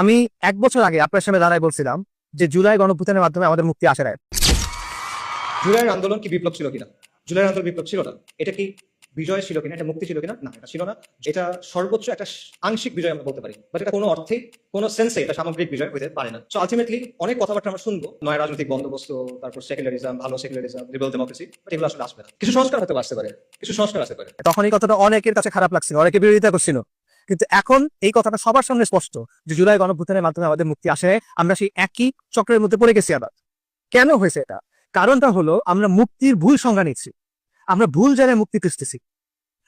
আমি 1 বছর আগে আপনার সামনে দাঁড়ায় বলছিলাম যে জুলাই গণঅভ্যুত্থানের মাধ্যমে আমাদের মুক্তি আসে নাই। জুলাইয়ের আন্দোলন কি বিপ্লব ছিল কিনা? জুলাইয়ের আন্দোলন বিপ্লব ছিল না। এটা কি বিজয় ছিল কিনা? এটা মুক্তি ছিল কিনা? না, এটা ছিল না। এটা সর্বোচ্চ একটা আংশিক বিজয় আমরা বলতে পারি, বাট এটা কোনো অর্থে, কোনো সেন্সে এটা সামগ্রিক বিজয় হতে পারে না। সো আলটিমেটলি অনেক কথাবার্তা আমরা শুনবো, নয় রাজনৈতিক বন্দোবস্ত, তারপর সেকুলারিজম, ভালো সেকুলারিজম, লিবারাল ডেমোক্রেসি, বাট এগুলো আসলে আসবে না। কিছু সংস্কার হতে আসতে পারে, কিছু সংস্কার আসতে পারে। তখন এই কথাটা অনেকের কাছে খারাপ লাগছিল, অনেকে বিরোধিতা করছিল, কিন্তু এখন এই কথাটা সবার সামনে স্পষ্ট যে জুলাই গণঅভ্যুত্থানের মাধ্যমে আমাদের মুক্তি আসে নাই। আমরা সেই একই চক্রের মধ্যে পড়ে গেছি আবার। কেন হয়েছে এটা? কারণটা হলো আমরা মুক্তির ভুল সংজ্ঞা নিচ্ছি, আমরা ভুল জায়গায় মুক্তি খুঁজতেছি,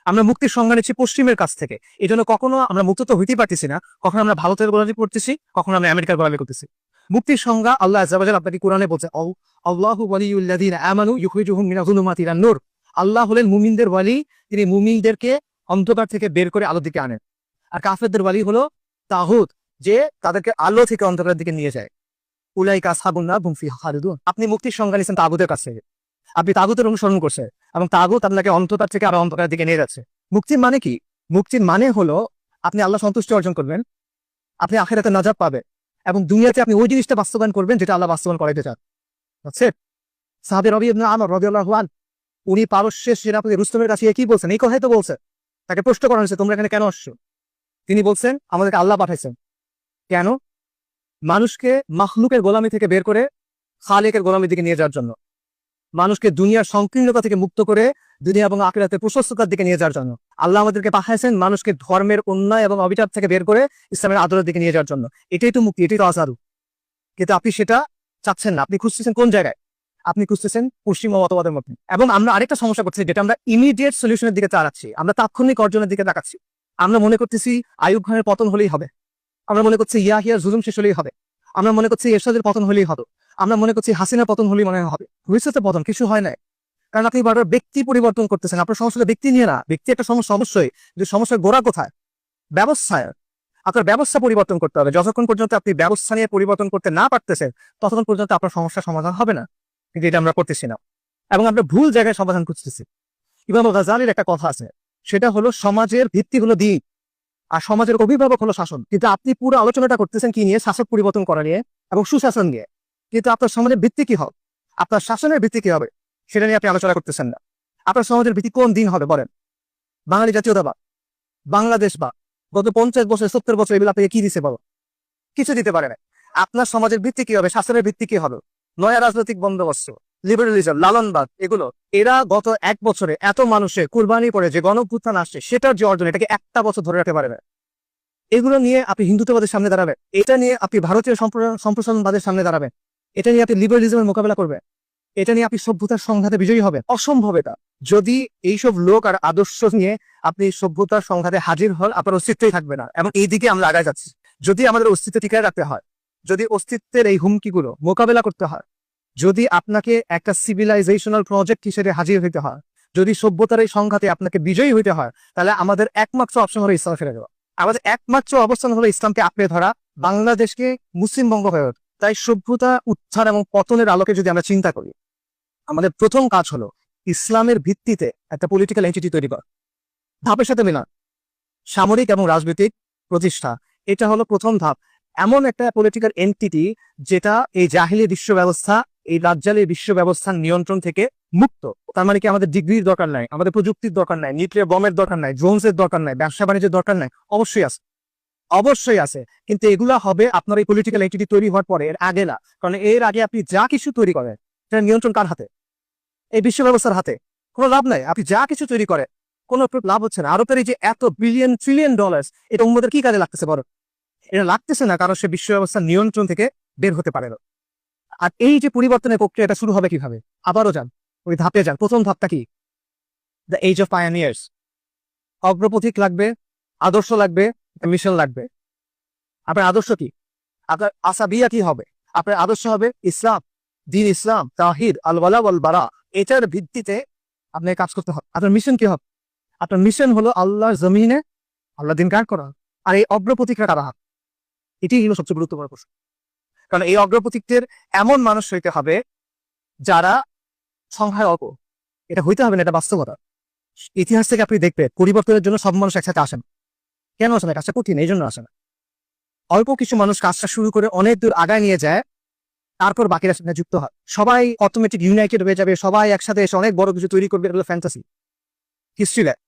আমরা মুক্তির সংজ্ঞা নিচ্ছি পশ্চিমের কাছ থেকে। এই জন্য কখনো আমরা মুক্ত তো হইতেই পারতেছি না, কখনো আমরা ভারতের গোলামি করতেছি, কখনো আমরা আমেরিকার গোলামি করতেছি। মুক্তির সংজ্ঞা আল্লাহ আযজা ওয়া জাল্লা আপনাকে কোরআনে বলছে, আল্লাহু ওয়ালিয়ুল্লাযিনা আমানু ইখরিজুহুম মিনাজ যুলুমাতি ইলান নূর। আল্লাহ হলেন মুমিনদের ওয়ালি, তিনি মুমিনদেরকে অন্ধকার থেকে বের করে আলোর দিকে আনেন। আর কাফেরদের ওয়ালি হলো তাগুত, যে তাদেরকে আলো থেকে অন্ধকারের দিকে নিয়ে যায়। উলাইকা আসহাবুন নার হুম ফিহা খালিদুন। আপনি মুক্তির সংজ্ঞা নিচ্ছেন তাগুতের কাছ থেকে, আপনি তাগুতের অনুসরণ করছেন, এবং তাগুত আপনাকে অন্ধকার থেকে আরো অন্ধকারের দিকে নিয়ে যাচ্ছে। মুক্তির মানে কি? মুক্তির মানে হলো আপনি আল্লাহ সন্তুষ্টি অর্জন করবেন, আপনি আখিরাতে নাজাত পাবেন, এবং দুনিয়াতে আপনি ওই জিনিসটা বাস্তবায়ন করবেন যেটা আল্লাহ বাস্তবায়ন করাইতে চান। বুঝছেন? সাহাবী রবি ইবনে আমর রাদিয়াল্লাহু আনহু, উনি পারস্যের সেনাপতি রুস্তমের কাছে কি বলছেন? এই কথাই তো বলছেন। তাকে প্রশ্ন করা হয়েছে, তোমরা এখানে কেন আসছো? তিনি বলছেন, আমাদেরকে আল্লাহ পাঠাইছেন। কেন? মানুষকে মাখলুকের গোলামি থেকে বের করে খালিকের গোলামির দিকে নিয়ে যাওয়ার জন্য, মানুষকে দুনিয়ার সংকীর্ণতা থেকে মুক্ত করে দুনিয়া এবং আখিরাতের প্রশস্ততার দিকে নিয়ে যাওয়ার জন্য। আল্লাহ আমাদেরকে পাঠাইছেন মানুষকে ধর্মের অন্যায় এবং অবিচার থেকে বের করে ইসলামের আদরের দিকে নিয়ে যাওয়ার জন্য। এটাই তো মুক্তি, এটাই তো আযাদু। কিন্তু আপনি সেটা চাচ্ছেন না। আপনি খুঁজতেছেন কোন জায়গায়? আপনি খুঁজতেছেন পশ্চিমা মতবাদের মধ্যে। এবং আমরা আরেকটা সমস্যা করতেছি, যেটা আমরা ইমিডিয়েট সলিউশনের দিকে চালাচ্ছি, আমরা তাৎক্ষণিক অর্জনের দিকে তাকাচ্ছি। আমরা মনে করতেছি আইয়ুব খানের পতন হলেই হবে, আমরা মনে করছি ইয়াহিয়ার জুলুম শেষ হলেই হবে, আমরা মনে করছি এরশাদের পতন হলেই হবে, আমরা মনে করছি হাসিনার পতন হলেই মনে হবে। হয়েছে তো পতন, কিছু হয় নাই। কারণ আপনি বারবার ব্যক্তি পরিবর্তন করতেছেন। আপনার সমস্যাটা ব্যক্তি নিয়ে না, ব্যক্তি একটা সমস্যা অবশ্যই, যে সমস্যার গোড়া কোথায়? ব্যবস্থায়। আপনার ব্যবস্থা পরিবর্তন করতে হবে। যতক্ষণ পর্যন্ত আপনি ব্যবস্থা নিয়ে পরিবর্তন করতে না পারতেছেন, ততক্ষণ পর্যন্ত আপনার সমস্যার সমাধান হবে না। কিন্তু এটা আমরা করতেছি না, এবং আমরা ভুল জায়গায় সমাধান খুঁজতেছি। ইমাম গাজ্জালির একটা কথা আছে, সেটা হলো সমাজের ভিত্তি হলো দ্বীন, আর সমাজের অভিভাবক হলো শাসন। কিন্তু আপনি পুরো আলোচনাটা করতেছেন কি নিয়ে? শাসক পরিবর্তন করা নিয়ে এবং সুশাসন নিয়ে। কিন্তু আপনার সমাজের ভিত্তি কি হবে? আপনার শাসনের ভিত্তি কি হবে? সেটা নিয়ে আপনি আলোচনা করতেছেন না। আপনার সমাজের ভিত্তি কোন দিন হবে বলেন? বাঙালি জাতীয়তাবাদ, বাংলাদেশ বা গত 50 বছর 70 বছর এগুলো আপনাকে কি দিছে বলো? কিছু দিতে পারে না। আপনার সমাজের ভিত্তি কি হবে? শাসনের ভিত্তি কি হবে? নয়া রাজনৈতিক বন্দোবস্ত, লিবারালিজম, লালনবাদ, এগুলো। এরা গত 1 বছরে এত মানুষের কুরবানি করে যে গণঅভ্যুত্থান আসছে, সেটার যে অর্জন, এটাকে একটা বছর ধরে রাখতে পারে না। এগুলো নিয়ে আপনি হিন্দুত্ববাদের সামনে দাঁড়াবেন, এটা নিয়ে আপনি ভারতীয় সম্প্রসারণবাদের সামনে দাঁড়াবেন, এটা নিয়ে আপনি লিবারালিজমের মোকাবেলা করবেন, এটা নিয়ে আপনি সভ্যতার সংঘাতে বিজয়ী হবেন? অসম্ভব এটা। যদি এইসব লোক আর আদর্শ নিয়ে আপনি সভ্যতার সংঘাতে হাজির হন, আপনার অস্তিত্বই থাকবে না। এবং এই দিকে আমরা আগায় যাচ্ছি। যদি আমাদের অস্তিত্ব টিকায় রাখতে হয়, যদি অস্তিত্বের এই হুমকিগুলো মোকাবেলা করতে হয়, যদি আপনাকে একটা সিভিলাইজেশনাল প্রজেক্ট হিসেবে হাজির হইতে হয়, যদি সভ্যতার এই সংঘাতে আপনাকে বিজয়ী হইতে হয়, তাহলে আমাদের একমাত্র অপশন হলো ইসলাম ফিরে যাওয়া। আমাদের একমাত্র অবস্থান হলো ইসলামকে আঁকড়ে ধরা, বাংলাদেশকে মুসলিম বঙ্গ হয়ে ওঠা। তাই সভ্যতা উত্থান এবং পতনের আলোকে যদি আমরা চিন্তা করি, আমাদের প্রথম কাজ হলো ইসলামের ভিত্তিতে একটা পলিটিক্যাল এন্টিটি তৈরি করা, ধাপের সাথে মিলান, সামরিক এবং রাজনৈতিক প্রতিষ্ঠা। এটা হলো প্রথম ধাপ। এমন একটা পলিটিক্যাল এন্টিটি যেটা এই জাহিলি বিশ্ব ব্যবস্থা, এই রাজ্জালি বিশ্ব ব্যবস্থার নিয়ন্ত্রণ থেকে মুক্ত। তার মানে কি আমাদের ডিগ্রির দরকার নাই, আমাদের প্রযুক্তির দরকার নাই, নিউক্লিয়ার বমের দরকার নাই, ড্রোনসের দরকার নাই, ব্যবসা বাণিজ্যের দরকার নাই? অবশ্যই আছে, অবশ্যই আছে। কিন্তু এগুলা হবে আপনার এই পলিটিক্যাল এন্টিটি তৈরি হওয়ার পরে, এর আগে না। কারণ এর আগে আপনি যা কিছু তৈরি করেন, সেটা নিয়ন্ত্রণ কার হাতে? এই বিশ্ব ব্যবস্থার হাতে। কোনো লাভ নাই, আপনি যা কিছু তৈরি করেন কোনো লাভ হচ্ছে না। আরবের এই যে এত বিলিয়ন ট্রিলিয়ন ডলার, এটা উম্মদের কি কাজে লাগতেছে বড়? এটা লাগতেছে না, কারণ সে বিশ্ব ব্যবস্থার নিয়ন্ত্রণ থেকে বের হতে পারে না। আর এই যে পরিবর্তনের প্রক্রিয়া, এটা শুরু হবে কিভাবে? আবারও যান, ওই ধাপে যান। প্রথম ধাপটা কি? The age of pioneers. অগ্রপথিক লাগবে, আদর্শ লাগবে, মিশন লাগবে। আপনার আদর্শ কি? আপনার আসাবিয়া কি হবে? আপনার আদর্শ হবে ইসলাম, দ্বীন ইসলাম, তাওহীদ, আল ওয়ালা ওয়াল বারা। এটার ভিত্তিতে আপনাকে কাজ করতে হবে। আপনার মিশন কি হবে? আপনার মিশন হলো আল্লাহর জমিনে আল্লাহ দিন কায়েম করা। আর এই অগ্রপথিকরা কারা? এটি হলো সবচেয়ে গুরুত্বপূর্ণ প্রশ্ন। কারণ এই অগ্রপথিকদের এমন মানুষ হইতে হবে যারা সংখ্যায় অল্প। এটা হইতে হবে না, এটা বাস্তবতা। ইতিহাস থেকে আপনি দেখবেন পরিবর্তনের জন্য সব মানুষ একসাথে আসেন। কেন আসে না? কাজটা কঠিন, এই জন্য আসে না। অল্প কিছু মানুষ কাজটা শুরু করে অনেক দূর আগায় নিয়ে যায়, তারপর বাকিরা সেখানে যুক্ত হয়, সবাই অটোমেটিক ইউনাইটেড হয়ে যাবে, সবাই একসাথে এসে অনেক বড় কিছু তৈরি করবে, এটা হলো ফ্যান্টাসি, হিস্ট্রি ল্যাব।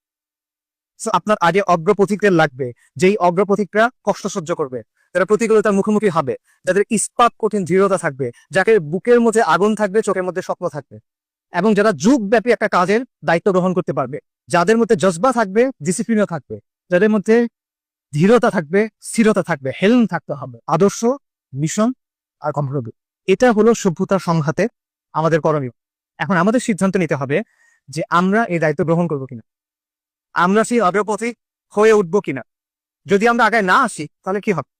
আপনার আগে অগ্রপথিকদের লাগবে, যেই অগ্রপথিকরা কষ্ট সহ্য করবে, যারা প্রতিকূলতার মুখোমুখি হবে, যাদের ইস্পাত কঠিন দৃঢ়তা থাকবে, যাকে বুকের মধ্যে আগুন থাকবে, চোখের মধ্যে স্বপ্ন থাকবে, এবং যারা যুগব্যাপী একটা কাজের দায়িত্ব গ্রহণ করতে পারবে, যাদের মধ্যে জজবা থাকবে, ডিসিপ্লিনও থাকবে, যাদের মধ্যে দৃঢ়তা থাকবে, স্থিরতা থাকবে, হেলম থাকতে হবে, আদর্শ, মিশন আর কম্প্রোমিস। এটা হলো সভ্যতার সংঘাতে আমাদের করণীয়। এখন আমাদের সিদ্ধান্ত নিতে হবে যে আমরা এই দায়িত্ব গ্রহণ করবো কিনা, আমরা সেই অগ্রপথিক হয়ে উঠবো কিনা। যদি আমরা আগে না আসি তাহলে কি হবে?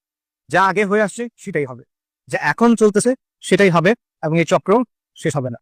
যা আগে হয়ে আসছে সেটাই হবে, যা এখন চলতেছে সেটাই হবে, এবং এই চক্র শেষ হবে না।